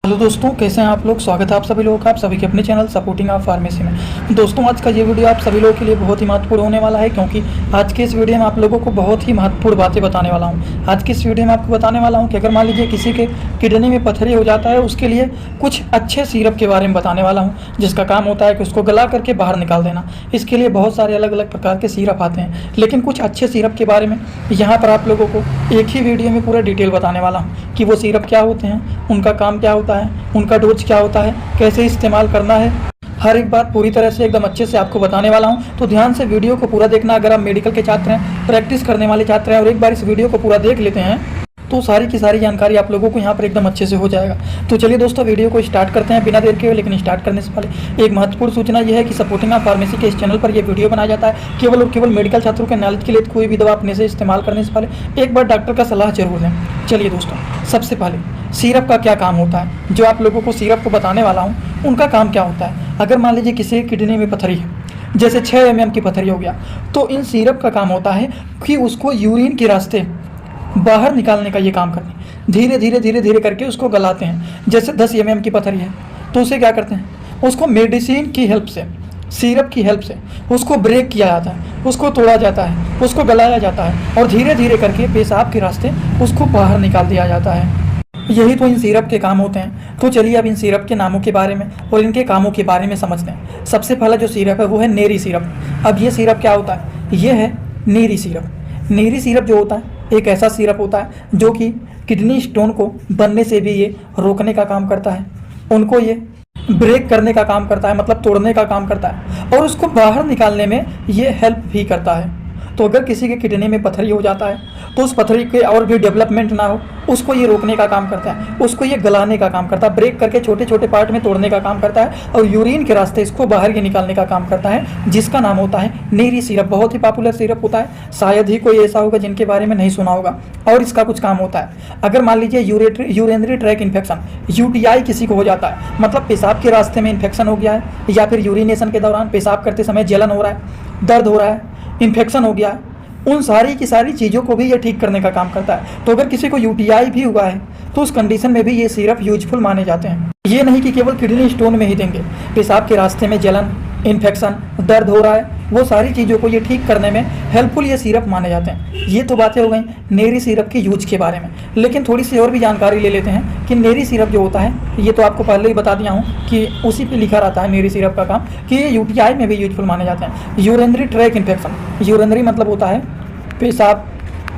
Hello दोस्तों, कैसे हैं आप लोग। स्वागत है आप सभी लोगों का आप सभी के अपने चैनल सपोर्टिंग ऑफ फार्मेसी में। दोस्तों, आज का ये वीडियो आप सभी लोगों के लिए बहुत ही महत्वपूर्ण होने वाला है, क्योंकि आज के इस वीडियो में आप लोगों को बहुत ही महत्वपूर्ण बातें बताने वाला हूं। आज की इस वीडियो में आपको बताने वाला हूं कि अगर मान लीजिए किसी के किडनी में पथरी हो जाता है, उसके लिए कुछ अच्छे सिरप के बारे में बताने वाला हूँ, जिसका काम होता है कि उसको गला करके बाहर निकाल देना। इसके लिए बहुत सारे अलग अलग प्रकार के सिरप आते हैं, लेकिन कुछ अच्छे सिरप के बारे में यहाँ पर आप लोगों को एक ही वीडियो में पूरा डिटेल बताने वाला हूँ कि वो सिरप क्या होते हैं, उनका काम क्या होता है, उनका डोज क्या होता है, कैसे इस्तेमाल करना है। हर एक बात पूरी तरह से एकदम अच्छे से आपको बताने वाला हूं, तो ध्यान से वीडियो को पूरा देखना। अगर आप मेडिकल के छात्र हैं, प्रैक्टिस करने वाले छात्र हैं और एक बार इस वीडियो को पूरा देख लेते हैं, तो सारी की सारी जानकारी आप लोगों को यहाँ पर एकदम अच्छे से हो जाएगा। तो चलिए दोस्तों, वीडियो को स्टार्ट करते हैं बिना देर के। लेकिन स्टार्ट करने से पहले एक महत्वपूर्ण सूचना यह है कि सपोर्टिंग ऑफ फार्मेसी के इस चैनल पर यह वीडियो बनाया जाता है केवल और केवल मेडिकल छात्रों के नॉलेज के लिए। कोई भी दवा अपने से इस्तेमाल करने से पहले एक बार डॉक्टर का सलाह जरूर लें। चलिए दोस्तों, सबसे पहले सिरप का क्या काम होता है, जो आप लोगों को सिरप को बताने वाला हूँ, उनका काम क्या होता है। अगर मान लीजिए किसी किडनी में पथरी है, जैसे 6 mm की पथरी हो गया, तो इन सिरप का काम होता है कि उसको यूरिन के रास्ते बाहर निकालने का ये काम करते हैं। धीरे धीरे धीरे धीरे करके उसको गलाते हैं। जैसे 10 mm की पथरी है, तो उसे क्या करते हैं, उसको मेडिसिन की हेल्प से, सिरप की हेल्प से उसको ब्रेक किया जाता है, उसको तोड़ा जाता है, उसको गलाया जाता है और धीरे धीरे करके पेशाब के रास्ते उसको बाहर निकाल दिया जाता है। यही तो इन सिरप के काम होते हैं। तो चलिए अब इन सिरप के नामों के बारे में और इनके कामों के बारे में समझते हैं। सबसे पहला जो सिरप है वो है नेरी सिरप। अब ये सिरप क्या होता है, ये है नेरी सिरप। नेरी सिरप जो होता है एक ऐसा सिरप होता है जो कि किडनी स्टोन को बनने से भी ये रोकने का काम करता है, उनको ये ब्रेक करने का काम करता है, मतलब तोड़ने का काम करता है, और उसको बाहर निकालने में ये हेल्प भी करता है। तो अगर किसी के किडनी में पथरी हो जाता है, तो उस पथरी के और भी डेवलपमेंट ना हो, उसको ये रोकने का काम करता है, उसको ये गलाने का काम करता है, ब्रेक करके छोटे छोटे पार्ट में तोड़ने का काम करता है और यूरिन के रास्ते इसको बाहर ये निकालने का काम करता है, जिसका नाम होता है नेरी सिरप। बहुत ही पॉपुलर सिरप होता है, शायद ही कोई ऐसा होगा जिनके बारे में नहीं सुना होगा। और इसका कुछ काम होता है, अगर मान लीजिए यूरिनरी ट्रैक इन्फेक्शन, यूटीआई किसी को हो जाता है, मतलब पेशाब के रास्ते में इन्फेक्शन हो गया है, या फिर यूरिनेशन के दौरान पेशाब करते समय जलन हो रहा है, दर्द हो रहा है, इन्फेक्शन हो गया है, उन सारी की सारी चीज़ों को भी ये ठीक करने का काम करता है। तो अगर किसी को यूटीआई भी हुआ है, तो उस कंडीशन में भी ये सिरप यूजफुल माने जाते हैं। ये नहीं कि केवल किडनी स्टोन में ही देंगे, पेशाब के रास्ते में जलन, इन्फेक्शन, दर्द हो रहा है, वो सारी चीज़ों को ये ठीक करने में हेल्पफुल ये सिरप माने जाते हैं। ये तो बातें हो गई नेरी सिरप के यूज के बारे में, लेकिन थोड़ी सी और भी जानकारी ले लेते हैं कि नेरी सिरप जो होता है, ये तो आपको पहले ही बता दिया हूँ कि उसी पे लिखा रहता है नेरी सिरप का काम, कि ये यूटीआई में भी यूजफुल माने जाते हैं। यूरिनरी ट्रैक इन्फेक्शन, यूरिनरी मतलब होता है पेशाब,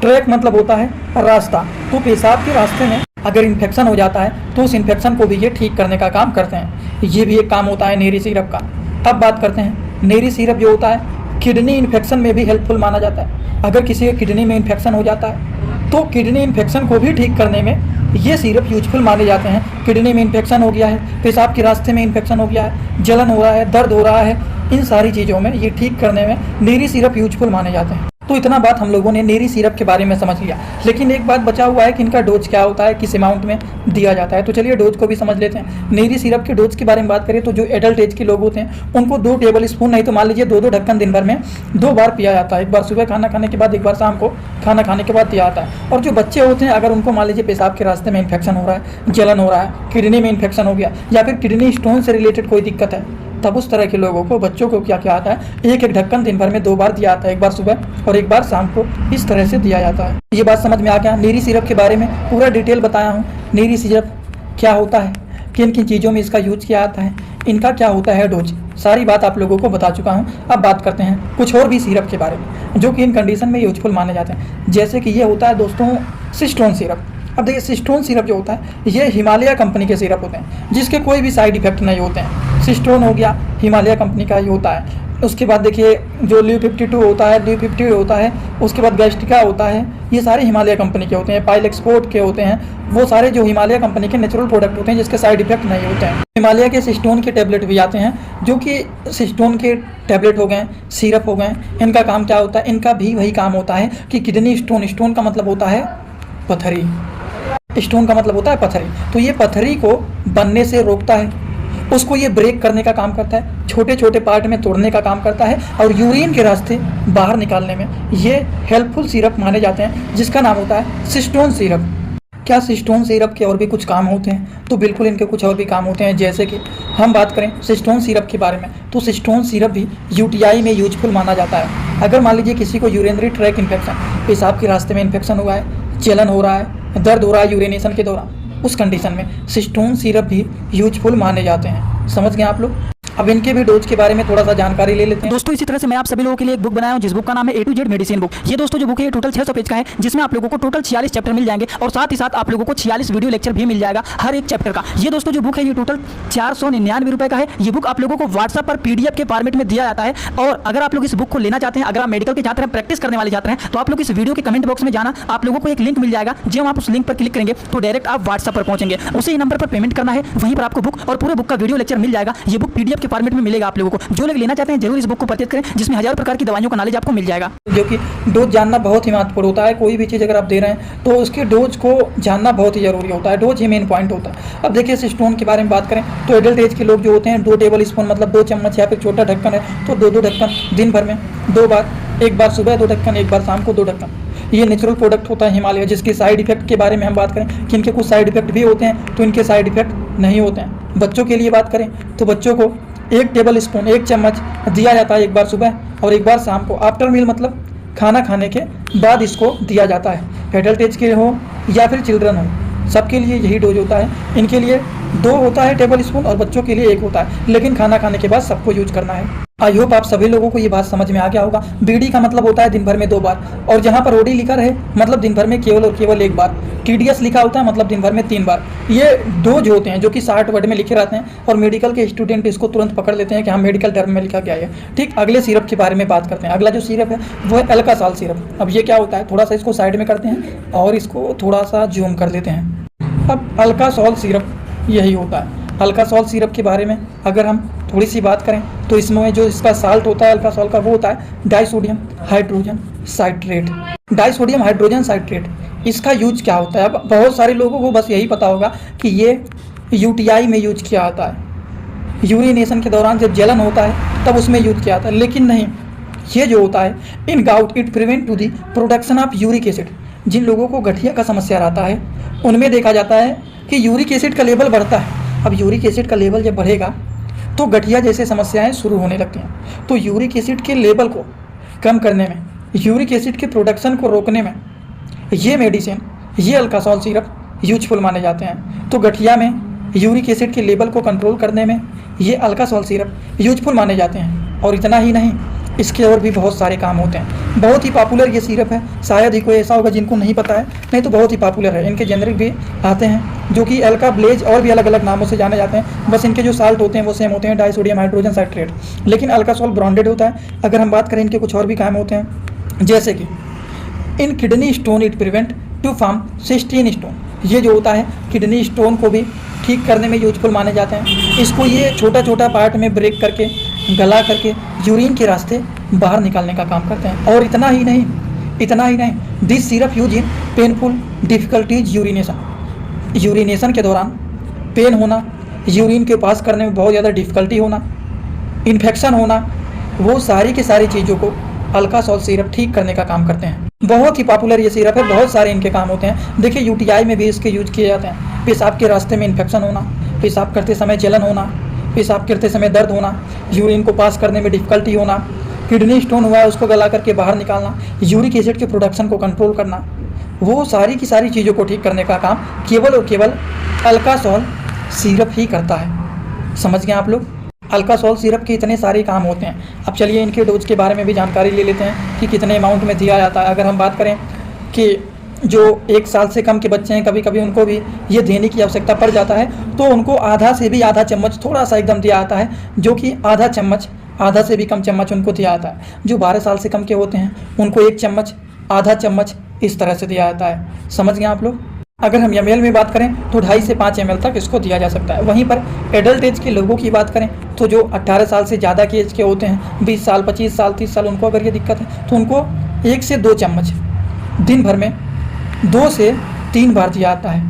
ट्रैक मतलब होता है रास्ता, तो पेशाब के रास्ते में अगर इन्फेक्शन हो जाता है तो उस इन्फेक्शन को भी ये ठीक करने का काम करते हैं। ये भी एक काम होता है नेरी सिरप का। अब बात करते हैं, नेरी सिरप जो होता है किडनी इन्फेक्शन में भी हेल्पफुल माना जाता है। अगर किसी के किडनी में इन्फेक्शन हो जाता है, तो किडनी इन्फेक्शन को भी ठीक करने में ये सिरप यूजफुल माने जाते हैं। किडनी में इन्फेक्शन हो गया है, पेशाब के रास्ते में इन्फेक्शन हो गया है, जलन हो रहा है, दर्द हो रहा है, इन सारी चीज़ों में ये ठीक करने में नेरी सिरप यूजफुल माने जाते हैं। तो इतना बात हम लोगों ने नेरी सिरप के बारे में समझ लिया, लेकिन एक बात बचा हुआ है कि इनका डोज क्या होता है, किस अमाउंट में दिया जाता है। तो चलिए डोज को भी समझ लेते हैं। नेरी सिरप के डोज के बारे में बात करें तो जो एडल्ट एज के लोग होते हैं, उनको 2 टेबल स्पून, नहीं तो मान लीजिए 2-2 ढक्कन दिन भर में 2 बार पिया जाता है। एक बार सुबह खाना खाने के बाद, एक बार शाम को खाना खाने के बाद पिया जाता है। और जो बच्चे होते हैं, अगर उनको मान लीजिए पेशाब के रास्ते में इन्फेक्शन हो रहा है, जलन हो रहा है, किडनी में इन्फेक्शन हो गया, या फिर किडनी स्टोन से रिलेटेड कोई दिक्कत है, तब उस तरह के लोगों को, बच्चों को क्या आता है, एक ढक्कन दिन भर में 2 बार दिया जाता है, एक बार सुबह और एक बार शाम को, इस तरह से दिया जाता है। ये बात समझ में आ गया। नेरी सिरप के बारे में पूरा डिटेल बताया हूँ। नेरी सिरप क्या होता है, किन किन चीज़ों में इसका यूज किया जाता है, इनका क्या होता है डोज, सारी बात आप लोगों को बता चुका हूँ। अब बात करते हैं कुछ और भी सिरप के बारे में जो कि इन कंडीशन में यूजफुल माने जाते हैं। जैसे कि ये होता है दोस्तों सिस्टोन सिरप। अब देखिए, सिस्टोन सिरप जो होता है, ये हिमालय कंपनी के सिरप होते हैं, जिसके कोई भी साइड इफेक्ट नहीं होते हैं। सिस्टोन हो गया, हिमालय कंपनी का ही होता है। उसके बाद देखिए जो ल्यू 52 होता है, ल्यू 50 होता है, उसके बाद गैस्ट्रिका होता है, ये सारे हिमालय कंपनी के होते हैं। पाइल एक्सपोर्ट के होते हैं, वो सारे जो हिमालय कंपनी के नेचुरल प्रोडक्ट होते हैं, जिसके साइड इफेक्ट नहीं होते हैं। हिमालय के सिस्टोन के टैबलेट भी आते हैं, जो कि सिस्टोन के टैबलेट हो गए, सिरप हो गए। इनका काम क्या होता है, इनका भी वही काम होता है कि किडनी स्टोन, स्टोन का मतलब होता है पथरी, स्टोन का मतलब होता है पथरी, तो ये पथरी को बनने से रोकता है, उसको ये ब्रेक करने का काम करता है, छोटे छोटे पार्ट में तोड़ने का काम करता है, और यूरिन के रास्ते बाहर निकालने में ये हेल्पफुल सिरप माने जाते हैं, जिसका नाम होता है सिस्टोन सिरप। क्या सिस्टोन सिरप के और भी कुछ काम होते हैं? तो बिल्कुल इनके कुछ और भी काम होते हैं। जैसे कि हम बात करें सिस्टोन सिरप के बारे में, तो सिस्टोन सिरप भी यूटीआई में यूजफुल माना जाता है। अगर मान लीजिए किसी को यूरिनरी ट्रैक इन्फेक्शन, पेशाब के रास्ते में इन्फेक्शन हुआ है, जलन हो रहा है, दर्द हो रहा है यूरिनेशन के दौरान, उस कंडीशन में सिस्टोन सिरप भी यूजफुल माने जाते हैं। समझ गए आप लोग? अब इनके भी डोज के बारे में थोड़ा सा जानकारी ले लेते हैं। दोस्तों इसी तरह से मैं आप सभी लोगों के लिए एक बुक बनाया हूं, जिस बुक का नाम है ए टू जेड मेडिसिन बुक। ये दोस्तों जो बुक है ये टोटल 600 पेज का है, जिसमें आप लोगों को टोटल 46 चैप्टर मिल जाएंगे और साथ ही साथ आप लोगों को 46 वीडियो लेक्चर भी मिल जाएगा हर एक चैप्टर का। ये दोस्तों जो बुक है ये टोटल 499 रुपए का है। ये बुक आप लोगों को व्हाट्सएप पर पीडीएफ के फॉर्मेट में दिया जाता है। और अगर आप लोग इस बुक को लेना चाहते हैं, अगर आप मेडिकल के छात्र हैं, प्रैक्टिस करने वाले छात्र हैं, तो आप लोग इस वीडियो के कमेंट बॉक्स में जाना, आप लोगों को एक लिंक मिल जाएगा। जब आप उस लिंक पर क्लिक करेंगे तो डायरेक्ट आप व्हाट्सएप पर पहुंचेंगे, उसी नंबर पर पेमेंट करना है, वहीं पर आपको बुक और पूरे बुक का वीडियो लेक्चर मिल जाएगा। ये बुक पीडीएफ के फॉर्मेट में मिलेगा आप लोगों को। जो लोग लेना चाहते हैं जरूर इस बुक को परचेज करें, जिसमें हजारों प्रकार की दवाइयों का नॉलेज आपको मिल जाएगा। जो कि डोज जानना बहुत ही महत्वपूर्ण होता है। कोई भी चीज़ अगर आप दे रहे हैं तो उसके डोज को जानना बहुत ही जरूरी होता है। डोज ही मेन पॉइंट होता है। अब देखिए सिस्टोन के बारे में बात करें तो एडल्ट एज के लोग जो होते हैं 2 टेबल स्पून मतलब 2 चम्मच, या फिर छोटा ढक्कन है तो 2 ढक्कन दिन भर में 2 बार, एक बार सुबह 2 ढक्कन, एक बार शाम को 2 ढक्कन। ये नेचुरल प्रोडक्ट होता है हिमालय। जिसके साइड इफेक्ट के बारे में हम बात करें कि इनके कुछ साइड इफेक्ट भी होते हैं, तो इनके साइड इफेक्ट नहीं होते हैं। बच्चों के लिए बात करें तो बच्चों को 1 टेबल स्पून 1 चम्मच दिया जाता है, एक बार सुबह और एक बार शाम को। आफ्टर मील मतलब खाना खाने के बाद इसको दिया जाता है। एडल्ट एज के हो या फिर चिल्ड्रन हो, सबके लिए यही डोज होता है। इनके लिए 2 होता है टेबल स्पून और बच्चों के लिए 1 होता है, लेकिन खाना खाने के बाद सबको यूज करना है। आई होप आप सभी लोगों को ये बात समझ में आ गया होगा। बीडी का मतलब होता है दिन भर में 2 बार, और जहाँ पर ओडी लिखा रहे मतलब दिन भर में केवल और केवल 1 बार। टीडीएस लिखा होता है मतलब दिन भर में 3 बार। ये डोज होते हैं जो कि 60 वर्ड में लिखे रहते हैं, और मेडिकल के स्टूडेंट इसको तुरंत पकड़ लेते हैं कि हाँ मेडिकल टर्म में लिखा गया है। ठीक, अगले सिरप के बारे में बात करते हैं। अगला जो सिरप है वो है अल्कासॉल सिरप। अब ये क्या होता है, थोड़ा सा इसको साइड में करते हैं और इसको थोड़ा सा जूम कर लेते हैं। अब अल्कासॉल सिरप यही होता है। अल्कासॉल सिरप के बारे में अगर हम थोड़ी सी बात करें तो इसमें जो इसका साल्ट होता है अल्कासॉल का वो होता है disodium hydrogen citrate. Disodium hydrogen citrate, इसका यूज क्या होता है? अब बहुत सारे लोगों को बस यही पता होगा कि ये यूटीआई में यूज किया जाता है, यूरिनेशन के दौरान जब जलन होता है तब उसमें यूज किया जाता है। लेकिन नहीं, ये जो होता है in gout it prevent to the production of uric acid. जिन लोगों को गठिया का समस्या रहता है उनमें देखा जाता है कि यूरिक एसिड का लेवल बढ़ता है। अब यूरिक एसिड का लेवल जब बढ़ेगा तो गठिया जैसे समस्याएं शुरू होने लगती हैं। तो यूरिक एसिड के लेवल को कम करने में, यूरिक एसिड के प्रोडक्शन को रोकने में ये मेडिसिन, ये अल्कासॉल सिरप यूजफुल माने जाते हैं। तो गठिया में यूरिक एसिड के लेवल को कंट्रोल करने में ये अल्कासॉल सिरप यूजफुल माने जाते हैं। और इतना ही नहीं, इसके और भी बहुत सारे काम होते हैं। बहुत ही पॉपुलर ये सिरप है, शायद ही कोई ऐसा होगा जिनको नहीं पता है, नहीं तो बहुत ही पॉपुलर है। इनके जेनरिक भी आते हैं जो कि अल्का ब्लेज और भी अलग अलग नामों से जाने जाते हैं। बस इनके जो साल्ट होते हैं वो सेम होते हैं, डाइसोडियम हाइड्रोजन साइट्रेट, लेकिन अल्कासॉल ब्रांडेड होता है। अगर हम बात करें इनके कुछ और भी काम होते हैं, जैसे कि in kidney stone it prevent to form cystine stone. ये जो होता है किडनी स्टोन को भी ठीक करने में यूजफुल माने जाते हैं। इसको ये छोटा छोटा पार्ट में ब्रेक करके, गला करके यूरिन के रास्ते बाहर निकालने का काम करते हैं। और इतना ही नहीं, this syrup use in painful difficulties urination. Urination के दौरान पेन होना, यूरिन के पास करने में बहुत ज़्यादा डिफिकल्टी होना, इन्फेक्शन होना, वो सारी की सारी चीज़ों को अल्कासॉल सिरप ठीक करने का काम करते हैं। बहुत ही पॉपुलर ये सिरप है, बहुत सारे इनके काम होते हैं। देखिए यूटीआई में भी इसके यूज किए जाते हैं। पेशाब के रास्ते में इन्फेक्शन होना, पेशाब करते समय जलन होना, पेशाब करते समय दर्द होना, यूरिन को पास करने में डिफिकल्टी होना, किडनी स्टोन हुआ है उसको गला करके बाहर निकालना, यूरिक एसिड के प्रोडक्शन को कंट्रोल करना, वो सारी की सारी चीज़ों को ठीक करने का काम केवल और केवल अल्कासॉल सिरप ही करता है। समझ गए आप लोग? अल्कासॉल सिरप के इतने सारे काम होते हैं। अब चलिए इनके डोज के बारे में भी जानकारी ले लेते हैं कि कितने अमाउंट में दिया जाता है। अगर हम बात करें कि जो 1 साल से कम के बच्चे हैं, कभी कभी उनको भी ये देने की आवश्यकता पड़ जाता है, तो उनको आधा से भी आधा चम्मच थोड़ा सा एकदम दिया जाता है, जो कि आधा चम्मच, आधा से भी कम चम्मच उनको दिया जाता है। जो 12 साल से कम के होते हैं उनको 1 चम्मच, आधा चम्मच इस तरह से दिया जाता है। समझ गए आप लोग? अगर हम ml में बात करें तो 2.5 से 5 ml तक इसको दिया जा सकता है। वहीं पर एडल्ट एज के लोगों की बात करें तो जो 18 साल से ज़्यादा के एज के होते हैं, 20 साल, 25 साल, 30 साल, उनको अगर ये दिक्कत है तो उनको 1 से 2 चम्मच दिन भर में 2 से 3 बार दिया जाता है,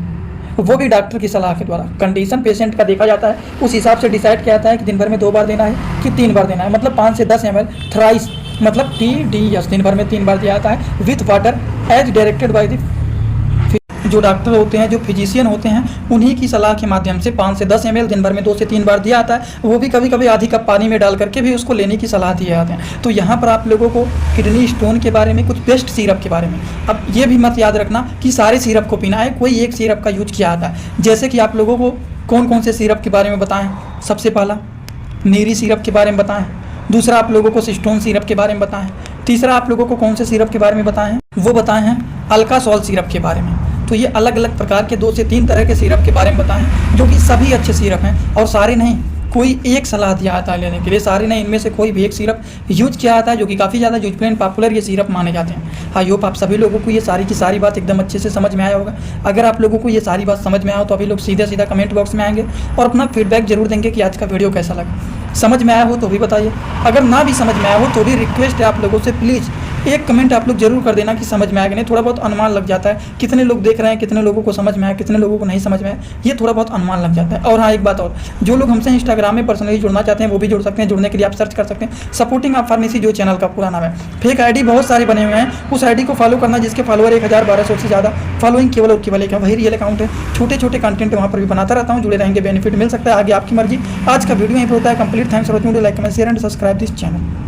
वो भी डॉक्टर की सलाह के द्वारा। कंडीशन पेशेंट का देखा जाता है, उस हिसाब से डिसाइड किया जाता है कि दिन भर में 2 बार देना है कि 3 बार देना है। मतलब 5 से 10 ml थ्राइस, मतलब TDS दिन भर में 3 बार दिया जाता है with water as directed by the जो डॉक्टर होते हैं, जो फिजिशियन होते हैं, उन्हीं की सलाह के माध्यम से 5 से 10 ml दिन भर में 2 से 3 बार दिया आता है। वो भी कभी कभी आधी कप पानी में डाल करके भी उसको लेने की सलाह दिए जाते हैं। तो यहाँ पर आप लोगों को किडनी स्टोन के बारे में, कुछ बेस्ट सिरप के बारे में, अब ये भी मत याद रखना कि सारे सिरप को पीना है, कोई एक सिरप का यूज किया जाता है। जैसे कि आप लोगों को कौन कौन से सिरप के बारे में बताएं, सबसे पहला नीरी सिरप के बारे में बताएं, दूसरा आप लोगों को सिस्टोन सिरप के बारे में बताएं, तीसरा आप लोगों को कौन से सिरप के बारे में बताएं हैं, वो बताएं हैं अल्कासोल सिरप के बारे में। तो ये अलग अलग प्रकार के 2 से 3 तरह के सिरप के बारे में बताएं, जो कि सभी अच्छे सिरप हैं और सारे नहीं, कोई एक सलाह दिया जाता है लेने के लिए, सारे नहीं, इनमें से कोई भी एक सिरप यूज किया जाता है जो कि काफ़ी ज़्यादा यूजफुल एंड पॉपुलर ये सिरप माने जाते हैं। आई होप आप सभी लोगों को ये सारी की सारी बात एकदम अच्छे से समझ में आया होगा। अगर आप लोगों को ये सारी बात समझ में आया हो तो अभी लोग सीधा सीधा कमेंट बॉक्स में आएंगे और अपना फीडबैक जरूर देंगे कि आज का वीडियो कैसा लगा। समझ में आया हो तो भी बताइए, अगर ना भी समझ में आया हो तो भी रिक्वेस्ट है आप लोगों से, प्लीज़ एक कमेंट आप लोग जरूर कर देना कि समझ में आया कि नहीं। थोड़ा बहुत अनुमान लग जाता है कितने लोग देख रहे हैं, कितने लोगों को समझ में आया, कितने लोगों को नहीं समझ में आया, ये थोड़ा बहुत अनुमान लग जाता है। और हाँ, एक बात और, जो लोग हमसे इंस्टाग्राम में पर्सनली जुड़ना चाहते हैं वो भी जुड़ सकते हैं। जुड़ने के लिए आप सर्च कर सकते हैं सपोर्टिंग ऑफ फार्मेसी, जो चैनल का पूरा नाम है। फेक आईडी बहुत सारे बने हुए हैं, उस आईडी को फॉलो करना जिसके फॉलोअर 1000-1200 से ज़्यादा, फॉलोइंग केवल और केवल एक है, वही रियल अकाउंट है। छोटे छोटे कंटेंट वहाँ पर भी बनाता रहता हूँ, जुड़े रहेंगे, बेनिफिट मिल सकता है, आगे आपकी मर्जी। आज का वीडियो यहीं पर होता है complete. Thanks for watching, like comment share and subscribe this channel.